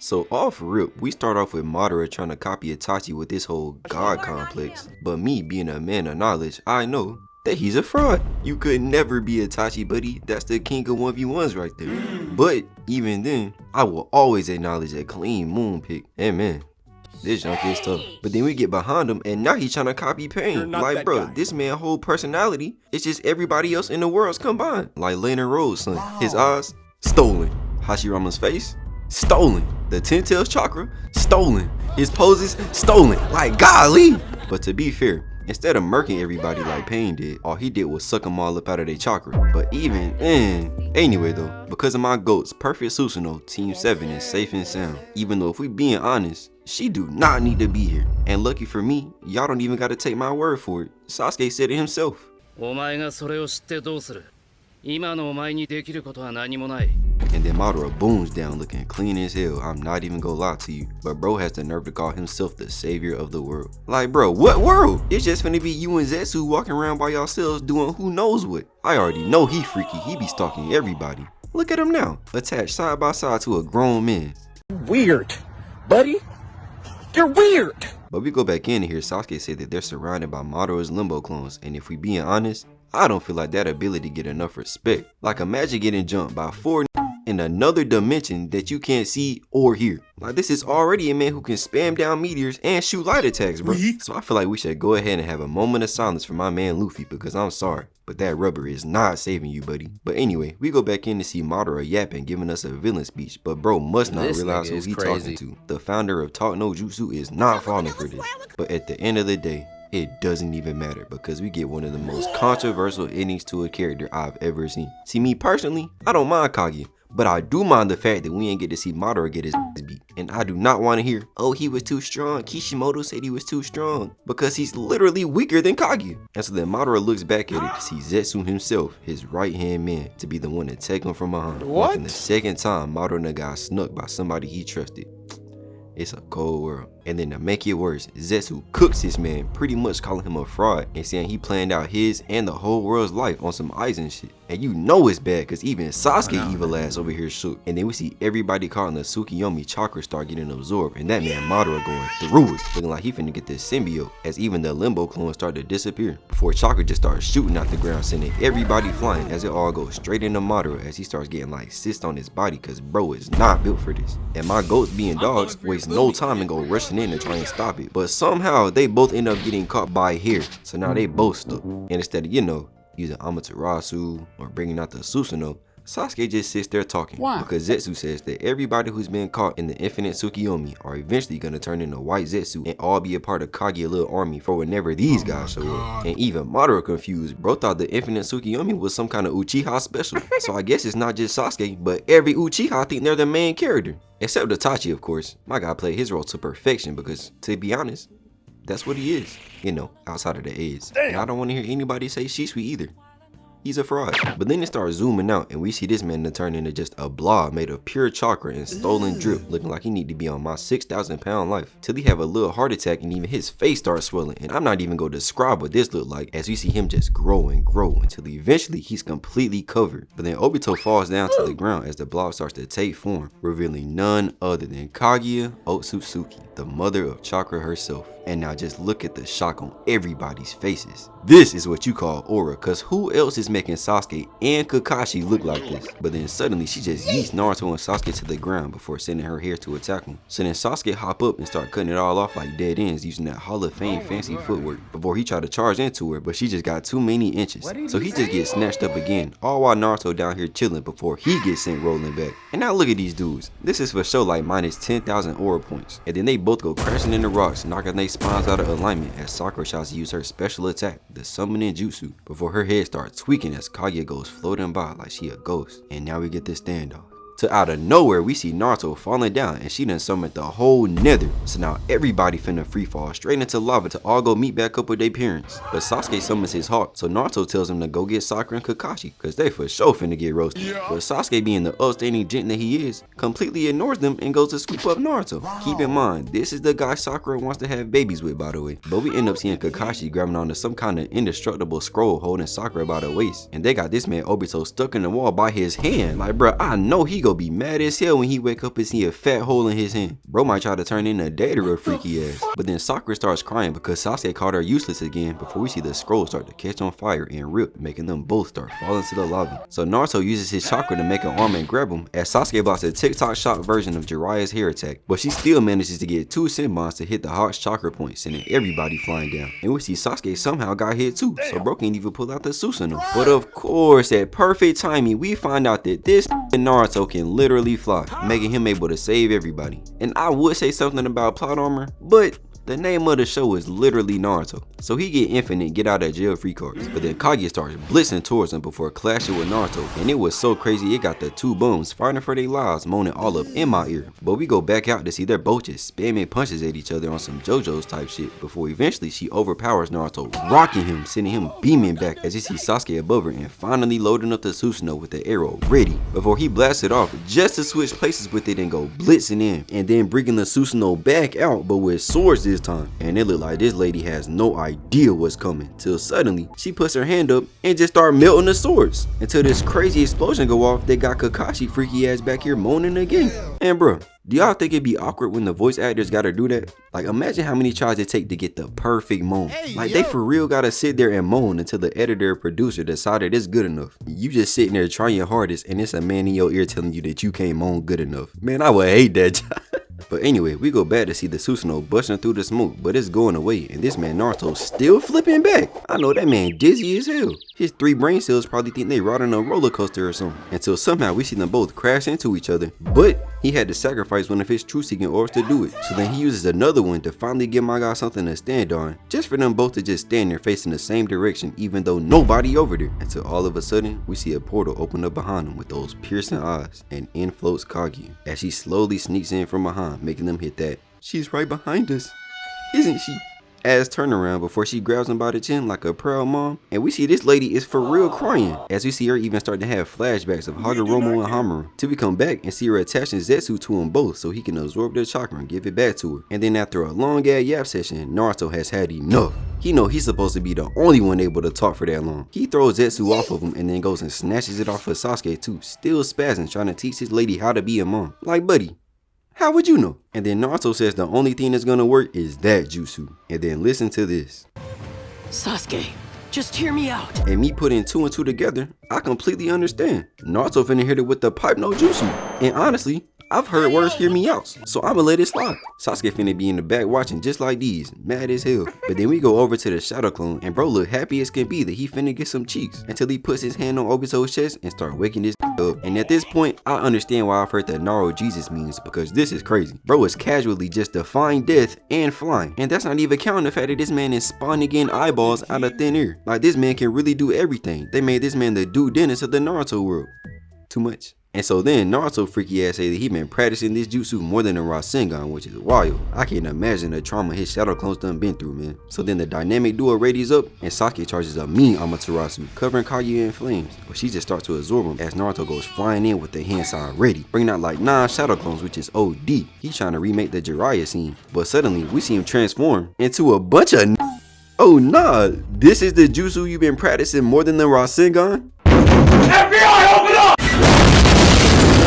So off rip, we start off with Madara trying to copy Itachi with this whole god complex. But me being a man of knowledge, I know that he's a fraud. You could never be Itachi, buddy. That's the king of 1v1s right there. But even then, I will always acknowledge a clean moon pick. And man, this junk is tough. But then we get behind him and now he's trying to copy Pain. Like bro, this man's whole personality is just everybody else in the world's combined. Like Lena Rose, son. His eyes, stolen. Hashirama's face, stolen. The 10 tails chakra, stolen. His poses, stolen. Like golly. But to be fair, instead of murking everybody like Pain did, all he did was suck them all up out of their chakra. But even, anyway though, because of my goats, Perfect Susanoo, Team 7 is safe and sound. Even though if we being honest, she do not need to be here. And lucky for me, y'all don't even gotta take my word for it. Sasuke said it himself. And then Madara booms down looking clean as hell. I'm not even gonna lie to you, but bro has the nerve to call himself the savior of the world. Like bro, what world? It's just finna be you and Zetsu walking around by yourselves doing who knows what. I already know he freaky, he be stalking everybody. Look at him now, attached side by side to a grown man. Weird, buddy. You're weird. But we go back in here, Sasuke said that they're surrounded by Madara's limbo clones, and if we being honest, I don't feel like that ability get enough respect. Like imagine getting jumped by 4 in another dimension that you can't see or hear. Like this is already a man who can spam down meteors and shoot light attacks, bro. So I feel like we should go ahead and have a moment of silence for my man Luffy, because I'm sorry, but that rubber is not saving you, buddy. But anyway, we go back in to see Madara yapping, giving us a villain speech, but bro must not realize who he talking to. The founder of Talk No Jutsu is not falling for this. But at the end of the day, it doesn't even matter because we get one of the most controversial endings to a character I've ever seen. See, me personally, I don't mind Kaguya, but I do mind the fact that we ain't get to see Madara get his beat. And I do not want to hear, oh, he was too strong. Kishimoto said he was too strong, because he's literally weaker than Kaguya. And so then Madara looks back at it to see Zetsu himself, his right hand man, to be the one to take him from behind. What? And the second time Madara got snuck by somebody he trusted. It's a cold world. And then to make it worse, Zetsu cooks his man, pretty much calling him a fraud and saying he planned out his and the whole world's life on some Aizen shit. And you know it's bad because even Sasuke evil ass over here shook. And then we see everybody caught in the Tsukiyomi chakra start getting absorbed, and that man Madara going through it, looking like he finna get this symbiote, as even the limbo clones start to disappear before chakra just starts shooting out the ground, sending everybody flying as it all goes straight into Madara as he starts getting like cysts on his body because bro is not built for this. And my goats being dogs waste no time and go rushing in to try and stop it, but somehow they both end up getting caught by hair, so now they both stuck. And instead of, you know, using Amaterasu or bringing out the Susanoo, Sasuke just sits there talking. Why? Because Zetsu says that everybody who's been caught in the infinite Tsukiyomi are eventually gonna turn into white Zetsu and all be a part of Kaguya little army for whenever these guys show up. And even Madara confused, bro thought the infinite Tsukiyomi was some kind of Uchiha special. So I guess it's not just Sasuke, but every Uchiha think they're the main character. Except Itachi, of course. My guy played his role to perfection because, to be honest, that's what he is, you know, outside of the A's. And I don't want to hear anybody say Shisui either. He's a fraud. But then it starts zooming out and we see this man turn into just a blob made of pure chakra and stolen drip, looking like he need to be on my 6,000 pound life, till he have a little heart attack and even his face starts swelling. And I'm not even gonna describe what this look like, as we see him just grow and grow until eventually he's completely covered. But then Obito falls down to the ground as the blob starts to take form, revealing none other than Kaguya Otsutsuki, the mother of chakra herself. And now just look at the shock on everybody's faces. This is what you call aura, cause who else is making Sasuke and Kakashi look like this? But then suddenly she just yeets Naruto and Sasuke to the ground before sending her hair to attack him. So then Sasuke hop up and start cutting it all off like dead ends using that Hall of Fame fancy footwork before he tried to charge into her, but she just got too many inches. So he just gets snatched up again, all while Naruto down here chilling before he gets sent rolling back. And now look at these dudes. This is for sure like minus 10,000 aura points. And then they both go crashing into rocks, knocking their spawns out of alignment as Sakura tries to use her special attack, the summoning jutsu, before her head starts tweaking as Kaguya goes floating by like she a ghost. And now we get the standoff. So out of nowhere, we see Naruto falling down and she done summoned the whole nether. So now everybody finna free fall straight into lava to all go meet back up with their parents. But Sasuke summons his heart, so Naruto tells him to go get Sakura and Kakashi, cause they for sure finna get roasted. But Sasuke, being the upstanding gent that he is, completely ignores them and goes to scoop up Naruto. Keep in mind, this is the guy Sakura wants to have babies with, by the way. But we end up seeing Kakashi grabbing onto some kind of indestructible scroll holding Sakura by the waist. And they got this man Obito stuck in the wall by his hand. Like bruh, I know he go Naruto be mad as hell when he wake up and see a fat hole in his hand. Bro might try to turn in a date or a freaky ass. But then Sakura starts crying because Sasuke called her useless again before we see the scroll start to catch on fire and rip, making them both start falling to the lava. So Naruto uses his chakra to make an arm and grab him as Sasuke blocks a TikTok shop version of Jiraiya's hair attack. But she still manages to get 2 Senbons to hit the Hawk's chakra point, sending everybody flying down. And we see Sasuke somehow got hit too, so bro can't even pull out the Susanoo. But of course, at perfect timing, we find out that this Naruto can literally fly, making him able to save everybody. And I would say something about plot armor, but the name of the show is literally Naruto, so he get infinite get out of jail free cards. But then Kaguya starts blitzing towards him before clashing with Naruto, and it was so crazy it got the 2 bums fighting for their lives, moaning all up in my ear. But we go back out to see they're both just spamming punches at each other on some JoJo's type shit before eventually she overpowers Naruto, rocking him, sending him beaming back as he sees Sasuke above her and finally loading up the Susanoo with the arrow ready before he blasts it off just to switch places with it and go blitzing in, and then bringing the Susanoo back out but with swords this time. And it looked like this lady has no idea what's coming till suddenly she puts her hand up and just start melting the swords until this crazy explosion go off that got Kakashi freaky ass back here moaning again. And bro, do y'all think it'd be awkward when the voice actors gotta do that? Like, imagine how many tries it take to get the perfect moan. Like, they for real gotta sit there and moan until the editor or producer decided it's good enough. You just sitting there trying your hardest and it's a man in your ear telling you that you can't moan good enough. Man, I would hate that job. But anyway, we go back to see the Susanoo busting through the smoke, but it's going away, and this man Naruto still flipping back. I know that man dizzy as hell. His 3 brain cells probably think they riding a roller coaster or something. Until somehow we see them both crash into each other, but he had to sacrifice one of his truth seeking orbs to do it. So then he uses another one to finally give my guy something to stand on, just for them both to just stand there facing the same direction even though nobody over there. Until all of a sudden, we see a portal open up behind him with those piercing eyes, and in floats Kaguya as she slowly sneaks in from behind, making them hit that "she's right behind us, isn't she?" ass turnaround before she grabs him by the chin like a proud mom. And we see this lady is for real crying as we see her even start to have flashbacks of Hagoromo and Hamaru, till we come back and see her attaching Zetsu to them both so he can absorb their chakra and give it back to her. And then after a long ass yap session, Naruto has had enough. He know he's supposed to be the only one able to talk for that long. He throws Zetsu off of him and then goes and snatches it off of Sasuke too, still spazzing trying to teach his lady how to be a mom. Like, buddy, how would you know? And then Naruto says the only thing that's gonna work is that jutsu. And then listen to this. Sasuke, just hear me out. And me putting 2 and 2 together, I completely understand. Naruto finna hit it with the pipe no jutsu. And honestly, I've heard words hear me out, so I'ma let it slide. Sasuke finna be in the back watching just like these, mad as hell. But then we go over to the shadow clone and bro look happy as can be that he finna get some cheeks until he puts his hand on Obito's chest and start waking this up. And at this point, I understand why I've heard the Naruto Jesus memes, because this is crazy. Bro is casually just defying death and flying. And that's not even counting the fact that this man is spawning in eyeballs out of thin air. Like, this man can really do everything. They made this man the dude Dennis of the Naruto world. Too much. And so then Naruto freaky ass say that he been practicing this jutsu more than the Rasengan, which is wild. I can't imagine the trauma his shadow clones done been through, man. So then the dynamic duo radies up and Sasuke charges a mean Amaterasu, covering Kaguya in flames. But she just starts to absorb him as Naruto goes flying in with the hand sign ready, bringing out like 9 shadow clones, which is OD. He's trying to remake the Jiraiya scene. But suddenly we see him transform into a bunch of oh nah, this is the jutsu you've been practicing more than the Rasengan? FBI, open up!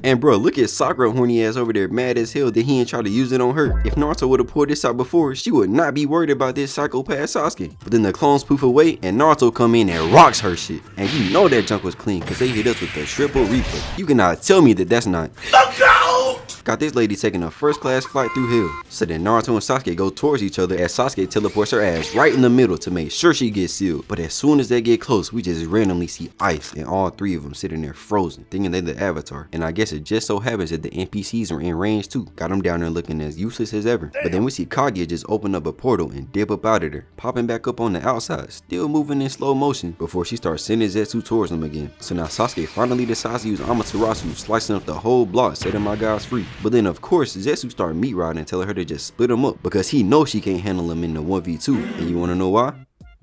And bro, look at Sakura horny ass over there mad as hell that he ain't try to use it on her. If Naruto would have pulled this out before, she would not be worried about this psychopath Sasuke. But then the clones poof away and Naruto come in and rocks her shit. And you know that junk was clean because they hit us with the triple replay. You cannot tell me that that's not. Got this lady taking a first class flight through hell. So then Naruto and Sasuke go towards each other as Sasuke teleports her ass right in the middle to make sure she gets sealed. But as soon as they get close, we just randomly see ice and all 3 of them sitting there frozen, thinking they're the Avatar. And I guess it just so happens that the NPCs are in range too. Got them down there looking as useless as ever. But then we see Kaguya just open up a portal and dip up out of there, popping back up on the outside, still moving in slow motion before she starts sending Zetsu towards them again. So now Sasuke finally decides to use Amaterasu, slicing up the whole block, setting my guys free. But then of course Zetsu start meat riding and telling her to just split him up because he knows she can't handle him in the 1v2. And you wanna know why?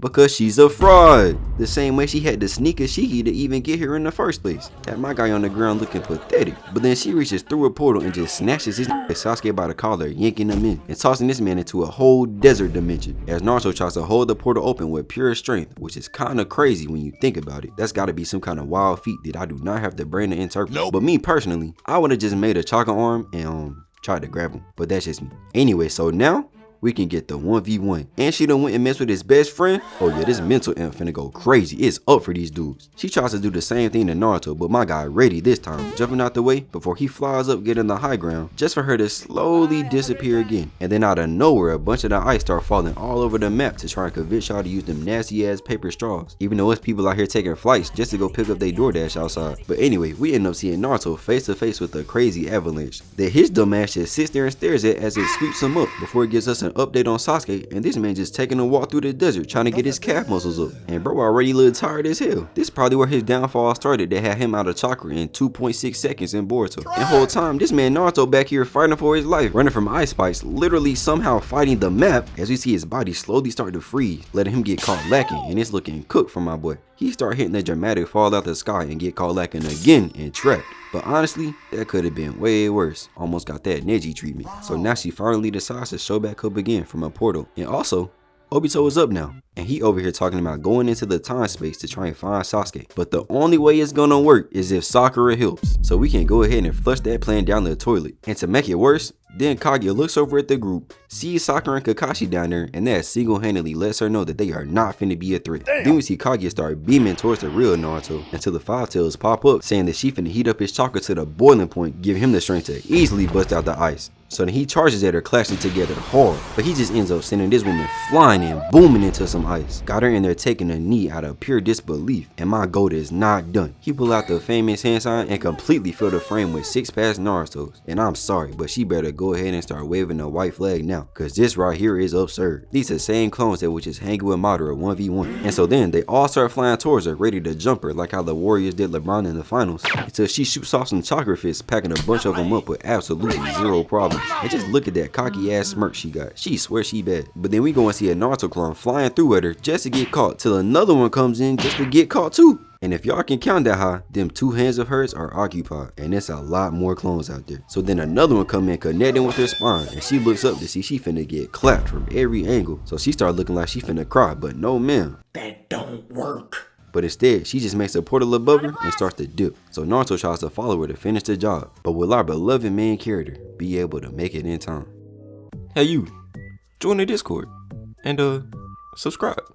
Because she's a fraud. The same way she had to sneak a Shiki to even get here in the first place. Had my guy on the ground looking pathetic. But then she reaches through a portal and just snatches his Sasuke by the collar, yanking him in, and tossing this man into a whole desert dimension. As Naruto tries to hold the portal open with pure strength, which is kinda crazy when you think about it. That's gotta be some kind of wild feat that I do not have the brain to interpret. Nope. But me personally, I would've just made a chakra arm and tried to grab him. But that's just me. Anyway, so now we can get the 1v1. And she done went and messed with his best friend. Oh yeah, this mental imp finna go crazy. It's up for these dudes. She tries to do the same thing to Naruto, but my guy ready this time, jumping out the way before he flies up, getting the high ground, just for her to slowly disappear again. And then out of nowhere, a bunch of the ice start falling all over the map to try and convince y'all to use them nasty ass paper straws. Even though it's people out here taking flights just to go pick up their DoorDash outside. But anyway, we end up seeing Naruto face to face with a crazy avalanche that his dumb ass just sits there and stares at as it sweeps him up before it gives us an update on Sasuke, and this man just taking a walk through the desert trying to get his calf muscles up. And bro already look tired as hell. This is probably where his downfall started. They had him out of chakra in 2.6 seconds in Boruto. And whole time, this man Naruto back here fighting for his life, running from ice spikes, literally somehow fighting the map as we see his body slowly start to freeze, letting him get caught lacking, and it's looking cooked for my boy. He start hitting the dramatic fall out the sky and get caught lacking again and trapped. But honestly, that could have been way worse. Almost got that Neji treatment. So now she finally decides to show back up again from a portal. And also, Obito is up now, and he over here talking about going into the time space to try and find Sasuke. But the only way it's gonna work is if Sakura helps. So we can go ahead and flush that plan down the toilet. And to make it worse, then Kaguya looks over at the group, sees Sakura and Kakashi down there, and that single-handedly lets her know that they are not finna be a threat. Damn. Then we see Kaguya start beaming towards the real Naruto until the Five Tails pop up, saying that she finna heat up his chakra to the boiling point, giving him the strength to easily bust out the ice. So then he charges at her, clashing together hard, but he just ends up sending this woman flying and booming into some ice. Got her in there taking a knee out of pure disbelief, and my goat is not done. He pull out the famous hand sign and completely fill the frame with 6 past Naruto's. And I'm sorry, but she better go ahead and start waving the white flag now, cause this right here is absurd. These are the same clones that was just hanging with Madara 1v1. And so then they all start flying towards her, ready to jump her like how the Warriors did LeBron in the finals, until she shoots off some chakra fists, packing a bunch of them up with absolutely zero problems. And just look at that cocky ass smirk she got. She swears she bad. But then we go and see a Naruto clone flying through at her just to get caught, till another one comes in just to get caught too. And if y'all can count that high, them 2 hands of hers are occupied, and it's a lot more clones out there. So then another one come in connecting with her spine, and she looks up to see she finna get clapped from every angle. So she start looking like she finna cry, but no ma'am. That don't work. But instead, she just makes a portal above her and starts to dip. So Naruto tries to follow her to finish the job. But will our beloved main character be able to make it in time? Hey you, join the Discord and subscribe.